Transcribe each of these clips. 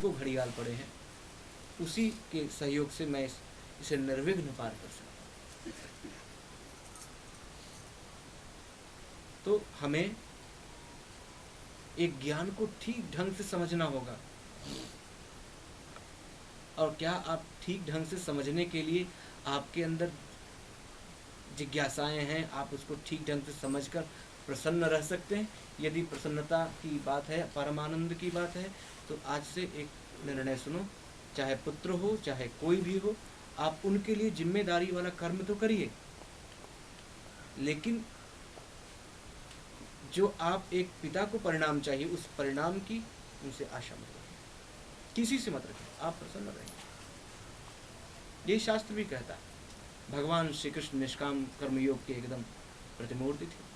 को घड़ियाल पड़े हैं, उसी के सहयोग से मैं इसे निर्विघ्न पार कर सकता हूँ। तो हमें एक ज्ञान को ठीक ढंग से समझना होगा। और क्या आप ठीक ढंग से समझने के लिए आपके अंदर जिज्ञासाएं हैं, आप उसको ठीक ढंग से समझकर प्रसन्न रह सकते हैं? यदि प्रसन्नता की बात है, परमानंद की बात है, तो आज से एक निर्णय सुनो, चाहे पुत्र हो चाहे कोई भी हो, आप उनके लिए जिम्मेदारी वाला कर्म तो करिए, लेकिन जो आप एक पिता को परिणाम चाहिए, उस परिणाम की उनसे आशा मत रखें, किसी से मत रखें, आप प्रसन्न रहेंगे। ये शास्त्र भी कहता है। भगवान श्री कृष्ण निष्काम कर्मयोग के एकदम प्रतिमूर्ति थे।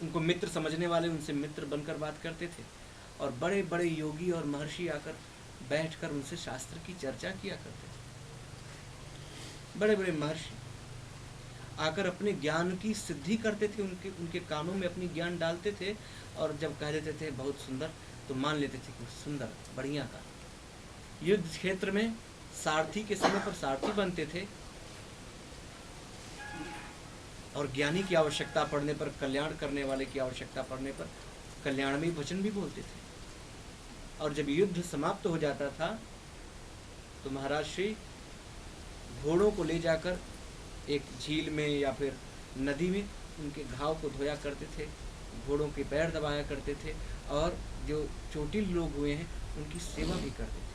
उनको मित्र समझने वाले उनसे मित्र बनकर बात करते थे, और बड़े बड़े योगी और महर्षि आकर बैठकर उनसे शास्त्र की चर्चा किया करते थे। बड़े बड़े महर्षि आकर अपने ज्ञान की सिद्धि करते थे, उनके कानों में अपनी ज्ञान डालते थे, और जब कह देते थे बहुत सुंदर, तो मान लेते थे कि सुंदर, बढ़िया का। युद्ध क्षेत्र में सारथी के समय पर सारथी बनते थे, और ज्ञानी की आवश्यकता पड़ने पर, कल्याण करने वाले की आवश्यकता पड़ने पर कल्याणमयी वचन भी बोलते थे। और जब युद्ध समाप्त हो जाता था तो महाराज श्री घोड़ों को ले जाकर एक झील में या फिर नदी में उनके घाव को धोया करते थे, घोड़ों के पैर दबाया करते थे, और जो चोटिल लोग हुए हैं उनकी सेवा भी करते थे।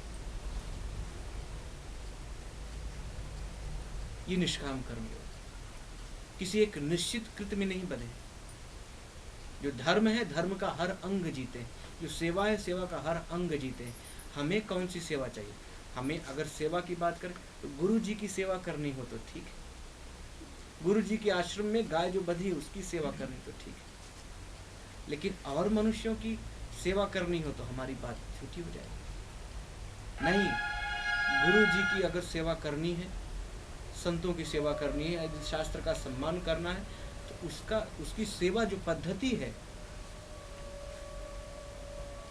ये निष्काम कर्मयोग किसी एक निश्चित कृत्य में नहीं बने। जो धर्म है, धर्म का हर अंग जीते। जो सेवा है, सेवा का हर अंग जीते। हमें कौन सी सेवा चाहिए? हमें अगर सेवा की बात करें तो गुरु जी की सेवा करनी हो तो ठीक है, गुरु जी के आश्रम में गाय जो बंधी उसकी सेवा करनी तो ठीक है, लेकिन और मनुष्यों की सेवा करनी हो तो हमारी बात झूठी हो जाएगी। नहीं, गुरु जी की अगर सेवा करनी है, संतों की सेवा करनी है, यदि शास्त्र का सम्मान करना है, तो उसकी सेवा जो पद्धति है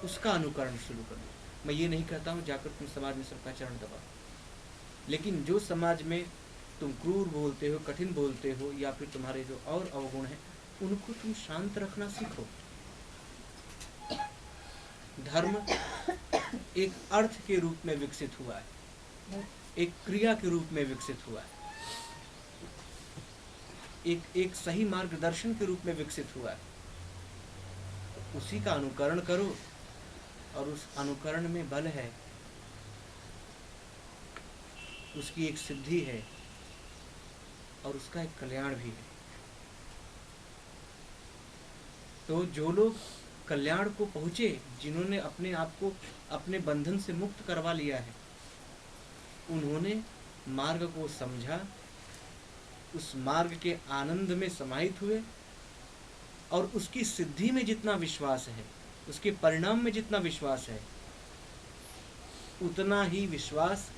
उसका अनुकरण शुरू कर दो। मैं ये नहीं कहता हूँ जाकर तुम समाज में सबका चरण दबाओ, लेकिन जो समाज में तुम क्रूर बोलते हो, कठिन बोलते हो, या फिर तुम्हारे जो और अवगुण हैं, उनको तुम शांत रखना सीखो। धर्म एक अर्थ के रूप में विकसित हुआ है, एक क्रिया के रूप में विकसित हुआ है, एक सही मार्गदर्शन के रूप में विकसित हुआ है। उसी का अनुकरण करो, और उस अनुकरण में बल है, उसकी एक सिद्धि है, और उसका एक कल्याण भी है। तो जो लोग कल्याण को पहुँचे, जिन्होंने अपने आप को अपने बंधन से मुक्त करवा लिया है, उन्होंने मार्ग को समझा, उस मार्ग के आनंद में समाहित हुए, और उसकी सिद्धि में जितना विश्वास है, उसके परिणाम में जितना विश्वास है, उतना ही विश्वास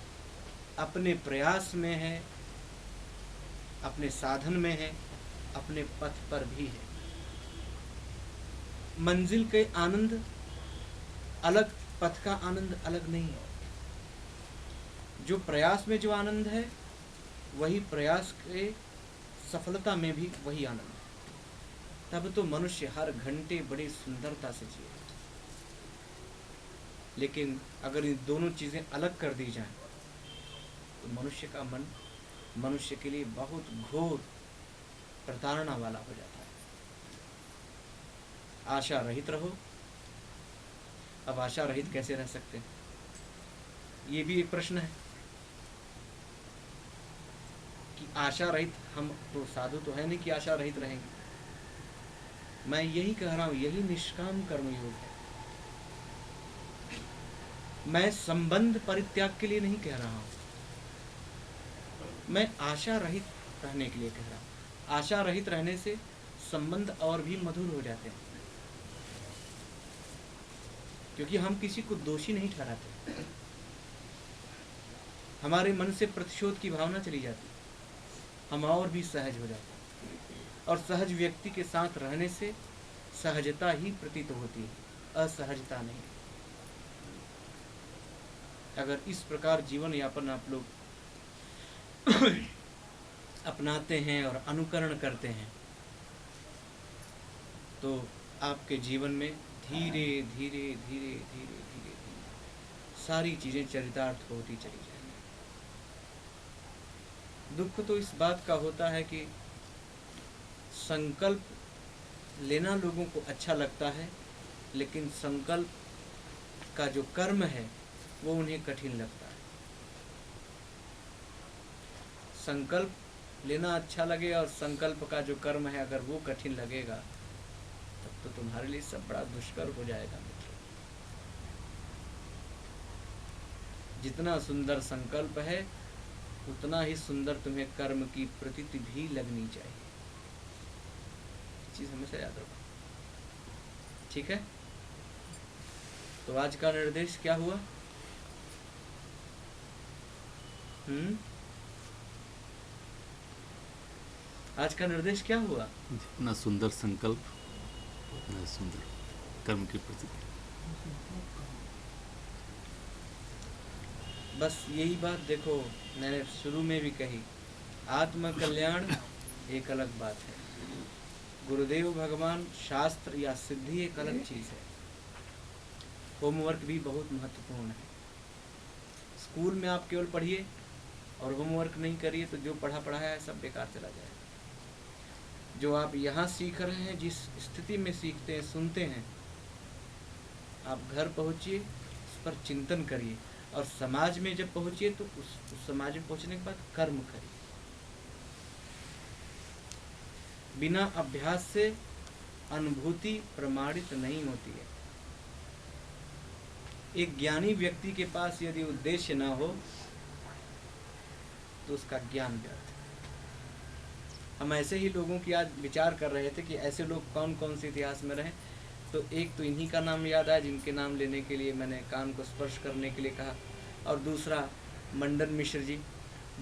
अपने प्रयास में है, अपने साधन में है, अपने पथ पर भी है। मंजिल के आनंद अलग, पथ का आनंद अलग नहीं है। जो प्रयास में जो आनंद है, वही प्रयास के सफलता में भी वही आनंद है। तब तो मनुष्य हर घंटे बड़ी सुंदरता से जिए। लेकिन अगर इन दोनों चीज़ें अलग कर दी जाएं, तो मनुष्य का मन मनुष्य के लिए बहुत घोर प्रताड़ना वाला हो जाता है। आशा रहित रहो। अब आशा रहित कैसे रह सकते हैं, ये भी एक प्रश्न है कि आशा रहित, हम तो साधु तो है नहीं कि आशा रहित रहेंगे। मैं यही कह रहा हूँ, यही निष्काम कर्मयोग है। मैं संबंध परित्याग के लिए नहीं कह रहा हूँ, मैं आशा रहित रहने के लिए कह रहा हूँ। आशा रहित रहने से संबंध और भी मधुर हो जाते हैं, क्योंकि हम किसी को दोषी नहीं ठहराते। हमारे मन से प्रतिशोध की भावना चली जाती, हम और भी सहज हो जाते हैं। और सहज व्यक्ति के साथ रहने से सहजता ही प्रतीत होती है। असहजता नहीं। अगर इस प्रकार जीवन यापन आप लोग अपनाते हैं और अनुकरण करते हैं तो आपके जीवन में धीरे धीरे धीरे धीरे धीरे धीरे सारी चीज़ें चरितार्थ होती चली जाएंगी। दुख तो इस बात का होता है कि संकल्प लेना लोगों को अच्छा लगता है, लेकिन संकल्प का जो कर्म है वो उन्हें कठिन लगता है। संकल्प लेना अच्छा लगे और संकल्प का जो कर्म है अगर वो कठिन लगेगा तब तो तुम्हारे लिए सब बड़ा दुष्कर हो जाएगा मित्र। जितना सुंदर संकल्प है उतना ही सुंदर तुम्हें कर्म की प्रतीति भी लगनी चाहिए। चीज हमेशा याद रखो, ठीक है। तो आज का निर्देश क्या हुआ? आज का निर्देश क्या हुआ? जितना सुंदर संकल्प उतना सुंदर कर्म की प्रतीति। बस यही बात देखो, मैंने शुरू में भी कही, आत्म कल्याण एक अलग बात है, गुरुदेव भगवान शास्त्र या सिद्धि एक अलग चीज है। होमवर्क भी बहुत महत्वपूर्ण है। स्कूल में आप केवल पढ़िए और होमवर्क नहीं करिए तो जो पढ़ा है सब बेकार चला जाएगा। जो आप यहाँ सीख रहे हैं, जिस स्थिति में सीखते हैं, सुनते हैं, आप घर पहुँचिए, उस पर चिंतन करिए और समाज में जब पहुँचिए तो उस समाज में पहुँचने के बाद कर्म करिए। बिना अभ्यास से अनुभूति प्रमाणित नहीं होती है। एक ज्ञानी व्यक्ति के पास यदि उद्देश्य ना हो तो उसका ज्ञान व्यर्थ है। हम ऐसे ही लोगों की आज विचार कर रहे थे कि ऐसे लोग कौन कौन से इतिहास में रहे, तो एक तो इन्हीं का नाम याद आया जिनके नाम लेने के लिए मैंने कान को स्पर्श करने के लिए कहा, और दूसरा मंडन मिश्र जी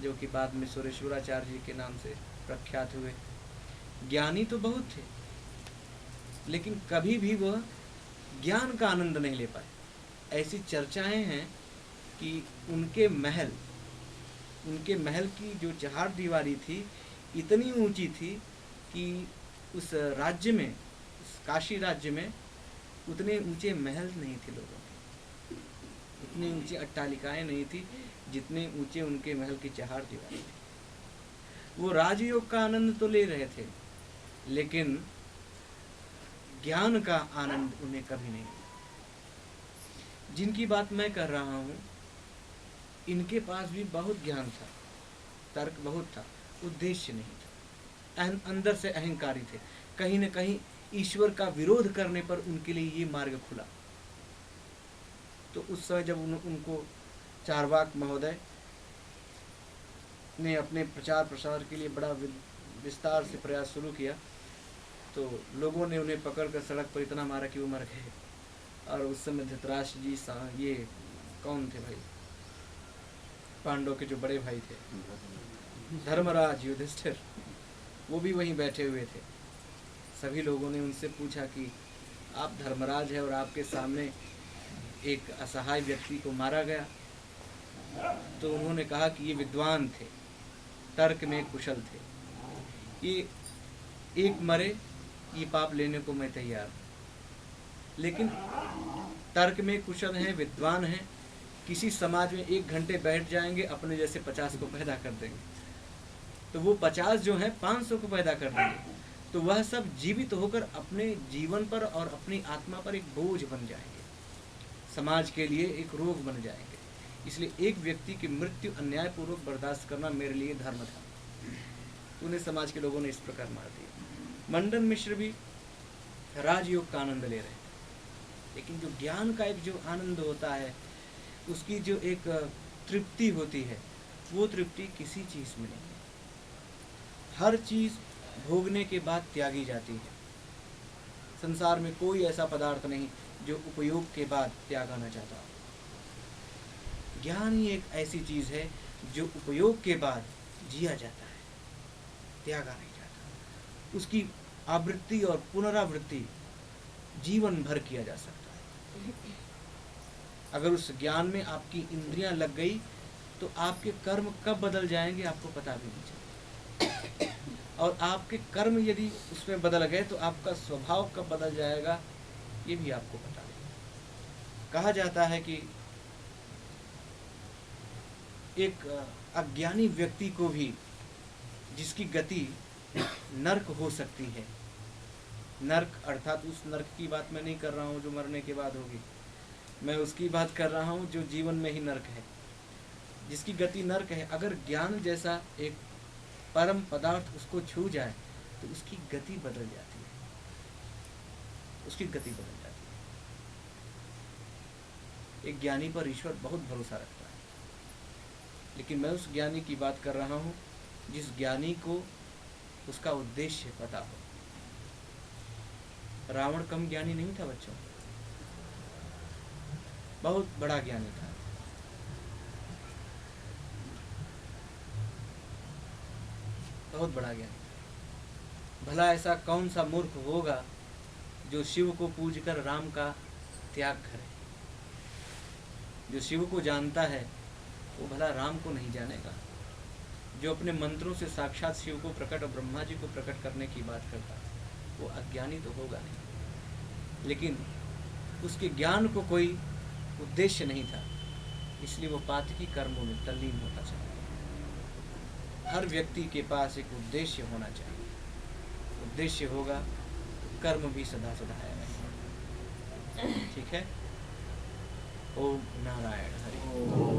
जो कि बाद में सुरेश्वराचार्य जी के नाम से प्रख्यात हुए। ज्ञानी तो बहुत थे लेकिन कभी भी वह ज्ञान का आनंद नहीं ले पाए। ऐसी चर्चाएं हैं कि उनके महल की जो चहार दीवारी थी इतनी ऊंची थी कि उस राज्य में, उस काशी राज्य में उतने ऊंचे महल नहीं थे लोगों के, उतनी ऊंची अट्टालिकाएं नहीं थी जितने ऊंचे उनके महल की चहार दीवारी थी। वो राजयोग का आनंद तो ले रहे थे लेकिन ज्ञान का आनंद उन्हें कभी नहीं मिला। जिनकी बात मैं कर रहा हूँ इनके पास भी बहुत ज्ञान था, तर्क बहुत था, उद्देश्य नहीं था। अंदर से अहंकारी थे। कहीं न कहीं ईश्वर का विरोध करने पर उनके लिए ये मार्ग खुला। तो उस समय जब उनको चारवाक महोदय ने अपने प्रचार प्रसार के लिए बड़ा विस्तार से प्रयास शुरू किया तो लोगों ने उन्हें पकड़कर सड़क पर इतना मारा कि वो मर गए। और उस समय धृतराष्ट्र जी, ये कौन थे भाई, पांडव के जो बड़े भाई थे, धर्मराज, युधिष्ठिर, वो भी वहीं बैठे हुए थे। सभी लोगों ने उनसे पूछा कि आप धर्मराज हैं और आपके सामने एक असहाय व्यक्ति को मारा गया। तो उन्होंने कहा कि ये विद्वान थे, तर्क में कुशल थे, ये एक मरे ये पाप लेने को मैं तैयार हूँ। लेकिन तर्क में कुशल हैं, विद्वान हैं, किसी समाज में 1 घंटे बैठ जाएंगे, अपने जैसे 50 को पैदा कर देंगे, तो वो 50 जो हैं 500 को पैदा कर देंगे। तो वह सब जीवित होकर अपने जीवन पर और अपनी आत्मा पर एक बोझ बन जाएंगे, समाज के लिए एक रोग बन जाएंगे। इसलिए एक व्यक्ति की मृत्यु अन्यायपूर्वक बर्दाश्त करना मेरे लिए धर्म था। उन्हें समाज के लोगों ने इस प्रकार मार दिया। मंडन मिश्र भी राजयोग का आनंद ले रहे थे, लेकिन जो ज्ञान का एक जो आनंद होता है, उसकी जो एक तृप्ति होती है, वो तृप्ति किसी चीज में नहीं है। हर चीज भोगने के बाद त्यागी जाती है। संसार में कोई ऐसा पदार्थ नहीं जो उपयोग के बाद त्यागा न जाता हो। ज्ञान ही एक ऐसी चीज है जो उपयोग के बाद जिया जाता है, त्यागा नहीं जाता। उसकी आवृत्ति और पुनरावृत्ति जीवन भर किया जा सकता है। अगर उस ज्ञान में आपकी इंद्रियां लग गई तो आपके कर्म कब बदल जाएंगे आपको पता भी नहीं चलेगा। और आपके कर्म यदि उसमें बदल गए तो आपका स्वभाव कब बदल जाएगा ये भी आपको पता नहीं। कहा जाता है कि एक अज्ञानी व्यक्ति को भी जिसकी गति नर्क हो सकती है, नर्क अर्थात उस नर्क की बात मैं नहीं कर रहा हूँ जो मरने के बाद होगी, मैं उसकी बात कर रहा हूँ जो जीवन में ही नर्क है, जिसकी गति नर्क है। अगर ज्ञान जैसा एक परम पदार्थ उसको छू जाए तो उसकी गति बदल जाती है, उसकी गति बदल जाती है। एक ज्ञानी पर ईश्वर बहुत भरोसा रखता है, लेकिन मैं उस ज्ञानी की बात कर रहा हूँ जिस ज्ञानी को उसका उद्देश्य पता हो। रावण कम ज्ञानी नहीं था बच्चों, बहुत बड़ा ज्ञानी था। बहुत बड़ा ज्ञानी। भला ऐसा कौन सा मूर्ख होगा जो शिव को पूजकर राम का त्याग करे। जो शिव को जानता है वो भला राम को नहीं जानेगा। जो अपने मंत्रों से साक्षात शिव को प्रकट और ब्रह्मा जी को प्रकट करने की बात करता है वो अज्ञानी तो होगा नहीं, लेकिन उसके ज्ञान को कोई उद्देश्य नहीं था, इसलिए वो पातकी कर्मों में तल्लीन होता चला। हर व्यक्ति के पास एक उद्देश्य होना चाहिए, उद्देश्य होगा तो कर्म भी सदा सदा आएगा। ठीक है। ओम नारायण हरि।